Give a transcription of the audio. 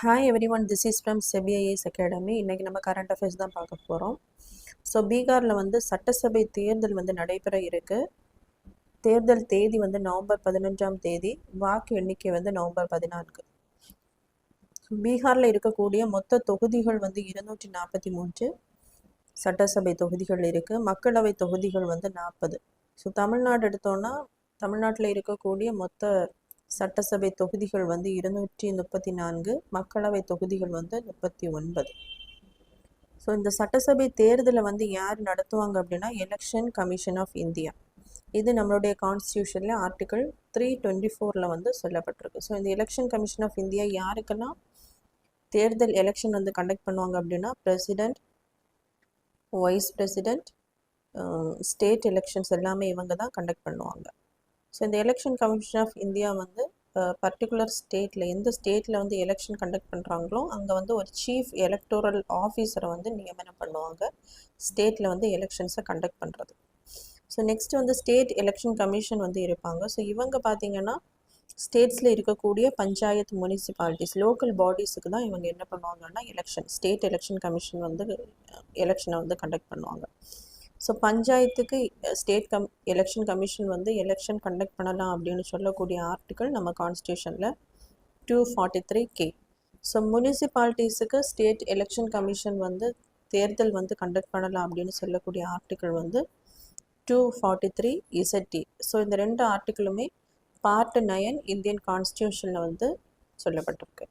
Hi everyone, this is from SEBI IAS Academy. இன்றைக்கி நம்ம current affairs தான் பார்க்க போகிறோம். ஸோ பீகாரில் வந்து சட்டசபை தேர்தல் வந்து நடைபெற இருக்குது. தேர்தல் தேதி வந்து நவம்பர் 15ஆம் தேதி, வாக்கு எண்ணிக்கை வந்து நவம்பர் 14. பீகாரில் இருக்கக்கூடிய மொத்த தொகுதிகள் வந்து 243 சட்டசபை தொகுதிகள் இருக்குது. மக்களவை தொகுதிகள் வந்து 40. ஸோ தமிழ்நாடு எடுத்தோன்னா, தமிழ்நாட்டில் இருக்கக்கூடிய மொத்த சட்டசபை தொகுதிகள் வந்து 234, மக்களவை தொகுதிகள் வந்து 39. ஸோ இந்த சட்டசபை தேர்தலை வந்து யார் நடத்துவாங்க அப்படின்னா எலெக்ஷன் கமிஷன் ஆஃப் இந்தியா. இது நம்மளுடைய கான்ஸ்டியூஷனில் ஆர்டிகல் 324 வந்து சொல்லப்பட்டிருக்கு. ஸோ இந்த எலெக்ஷன் கமிஷன் ஆஃப் இந்தியா யாருக்கெல்லாம் தேர்தல் எலெக்ஷன் வந்து கண்டக்ட் பண்ணுவாங்க அப்படின்னா president, wise president, state elections எல்லாமே இவங்க தான் கண்டக்ட் பண்ணுவாங்க. ஸோ இந்த எலெக்ஷன் கமிஷன் ஆஃப் இந்தியா வந்து பர்டிகுலர் ஸ்டேட்டில், எந்த ஸ்டேட்டில் வந்து எலெக்ஷன் கண்டக்ட் பண்ணுறாங்களோ அங்கே வந்து ஒரு சீஃப் எலக்டோரல் ஆஃபீஸரை வந்து நியமனம் பண்ணுவாங்க ஸ்டேட்டில் வந்து எலெக்ஷன்ஸை கண்டக்ட் பண்ணுறது. ஸோ நெக்ஸ்ட் வந்து ஸ்டேட் எலெக்ஷன் கமிஷன் வந்து இருப்பாங்க. ஸோ இவங்க பார்த்திங்கன்னா ஸ்டேட்ஸில் இருக்கக்கூடிய பஞ்சாயத்து, முனிசிபாலிட்டிஸ், லோக்கல் பாடிஸுக்கு தான் இவங்க என்ன பண்ணுவாங்கன்னா ஸ்டேட் எலெக்ஷன் கமிஷன் வந்து எலெக்ஷனை வந்து கண்டக்ட் பண்ணுவாங்க. ஸோ பஞ்சாயத்துக்கு ஸ்டேட் எலெக்ஷன் கமிஷன் வந்து எலெக்ஷன் கண்டக்ட் பண்ணலாம் அப்படின்னு சொல்லக்கூடிய ஆர்டிக்கல் நம்ம கான்ஸ்டியூஷனில் 243K. ஸோ முனிசிபாலிட்டிஸுக்கு ஸ்டேட் எலெக்ஷன் கமிஷன் வந்து தேர்தல் வந்து கண்டக்ட் பண்ணலாம் அப்படின்னு சொல்லக்கூடிய ஆர்டிக்கல் வந்து 243ZT. ஸோ இந்த ரெண்டு ஆர்டிக்கிளுமே பார்ட் 9 இந்தியன் கான்ஸ்டியூஷனில் வந்து சொல்லப்பட்டிருக்கு.